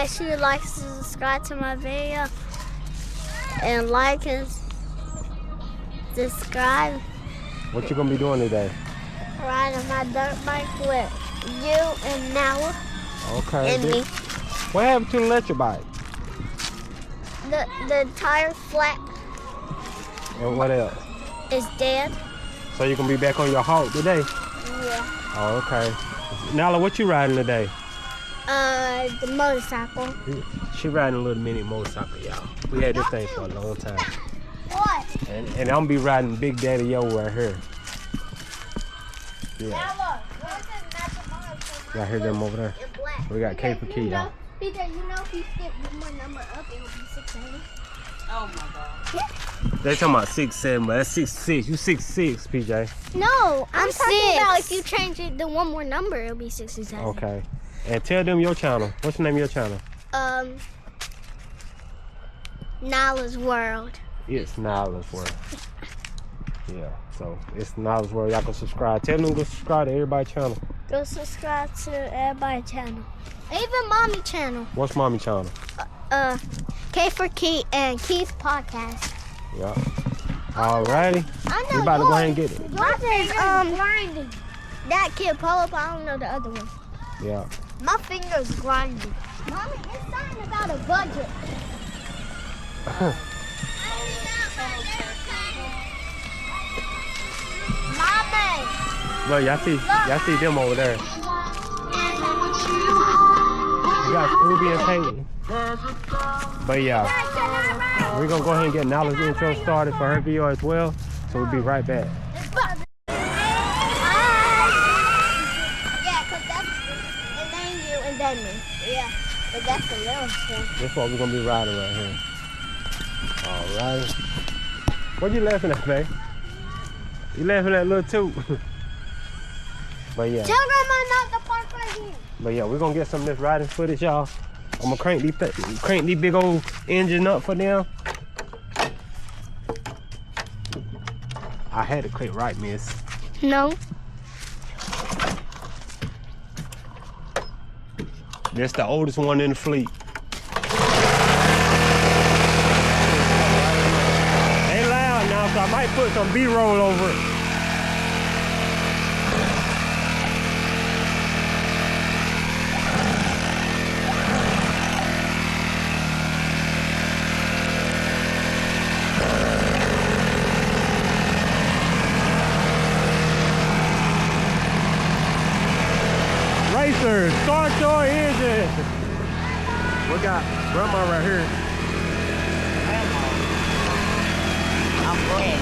make sure you like and subscribe to my video. And like and subscribe. What you gonna be doing today? Riding my dirt bike with you and Nala Okay. and me. What happened to the electric bike? The tire flat And what else? is dead. So you gonna be back on your halt today? Yeah. Oh, okay. Nala, what you riding today? The motorcycle. She riding a little mini motorcycle, y'all. We had this thing for a long time. What? And I'm gonna be riding Big Daddy Yo right here. Yeah. Nala, where's the magic motorcycle? Y'all hear them over there? In black. We got K for Key, y'all. Peter, you know if you skip one more number up, it will be 680. Oh my God. They talking about 6'7", but that's 6'6". You 6'6", PJ. No, I'm talking about if you change it to one more number, it'll be 67. Okay. And tell them your channel. What's the name of your channel? Nala's World. It's Nyla's World. Yeah, so it's Nyla's World. Y'all can subscribe. Tell them to go subscribe to everybody's channel. Go subscribe to everybody's channel. Even Mommy channel. What's Mommy channel? K for Key and Key's podcast. Yeah. Alrighty. I know. We about to go ahead and get it. Mine is grinding. That kid pull-up, I don't know the other one. Yeah. My finger's grinding. Mommy, it's something about a budget. Mommy! Look, y'all see them over there. We got Scooby and Peyton. But yeah, we're gonna go ahead and get Nyla's intro started for her video as well. So we'll be right back. Yeah, because that's, and then you, and then me. Yeah, but that's the little thing. That's what we're gonna be riding right here. Alright. What you laughing at, babe? You laughing at little toot? But yeah. Tell Grandma not to park right here. But yeah, we're gonna get some of this riding footage, y'all. I'm gonna crank these big old engine up for them. I had to click right, miss. No. This the oldest one in the fleet. Ain't loud now, so I might put some B-roll over it. Racers, start your engine. We got Grandma right here. I'm glad.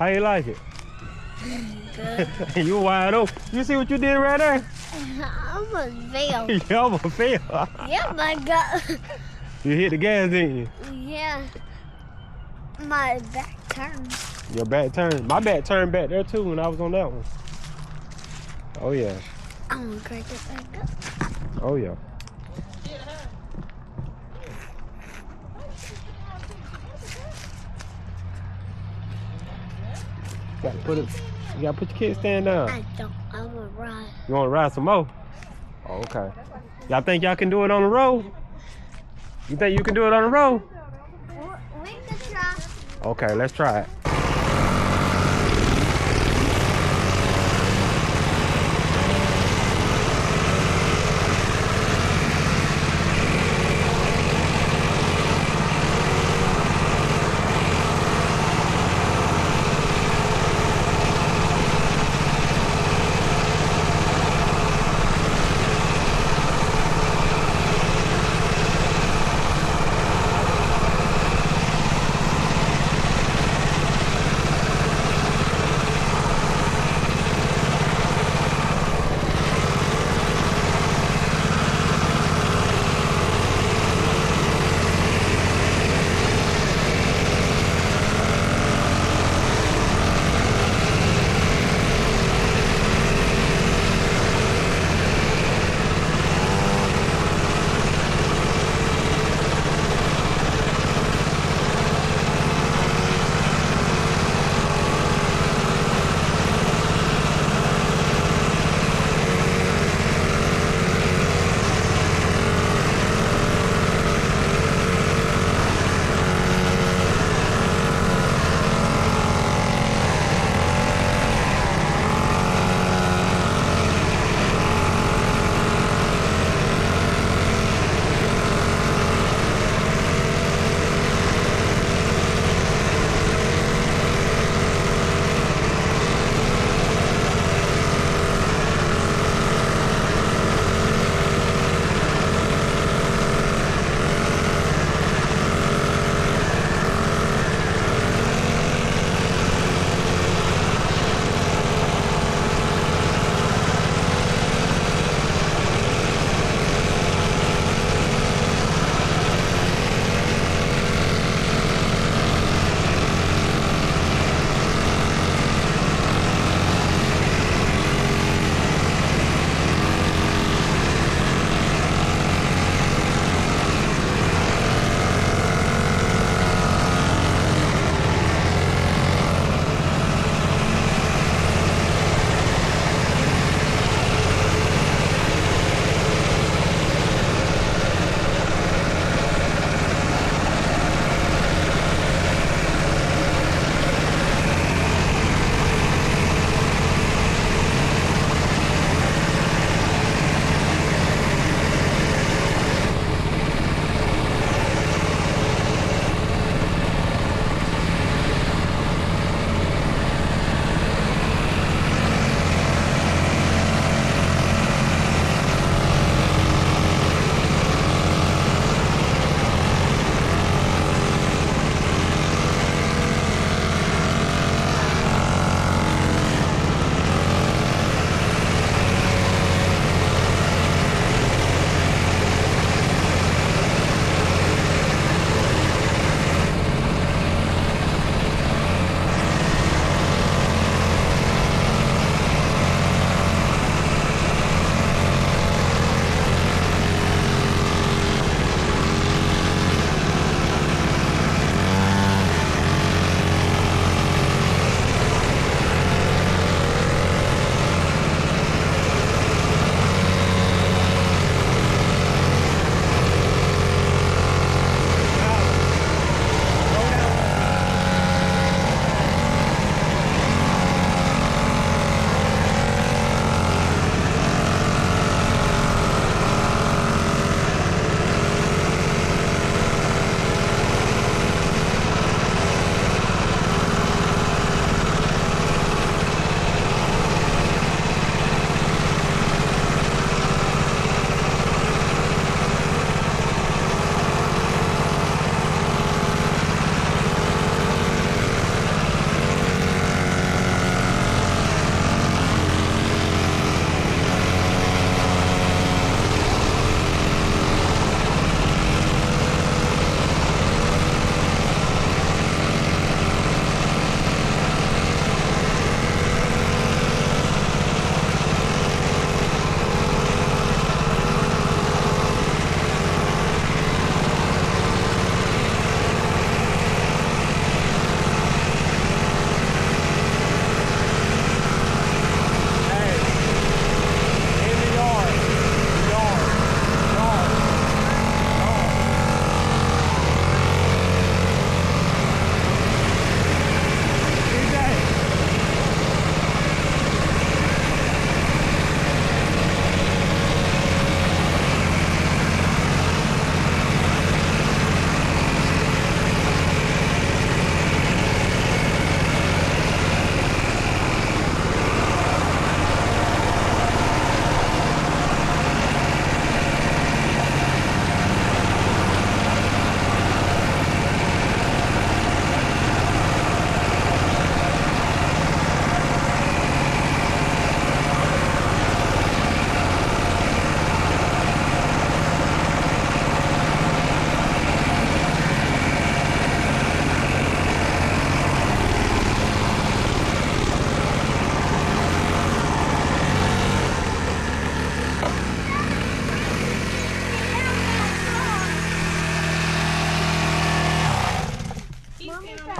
How you like it? Good. You wide open. You see what you did right there? I almost fell. You almost fell. Yeah, my God. You hit the gas, didn't you? Yeah. My back turned. Your back turned. My back turned back there too when I was on that one. Oh yeah. I'm gonna crank it back up. Oh yeah. Gotta put it. You gotta put your kickstand down. I don't. I wanna ride. You wanna ride some more? Oh, okay. Y'all think y'all can do it on the road? You think you can do it on the road? We can try. Okay, let's try it.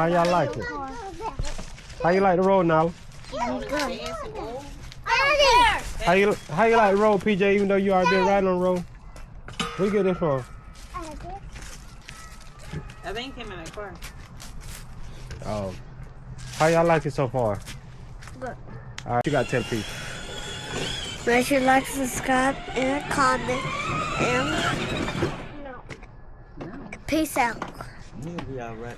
How y'all like it? How you like the road now? Good. How you like the road, PJ? Even though you already been riding on the road. Where you get this from? I think him in the car. Oh. How y'all like it so far? Good. All right, you got 10 people. Make sure you like, subscribe, and comment. And peace out. You'll be all right.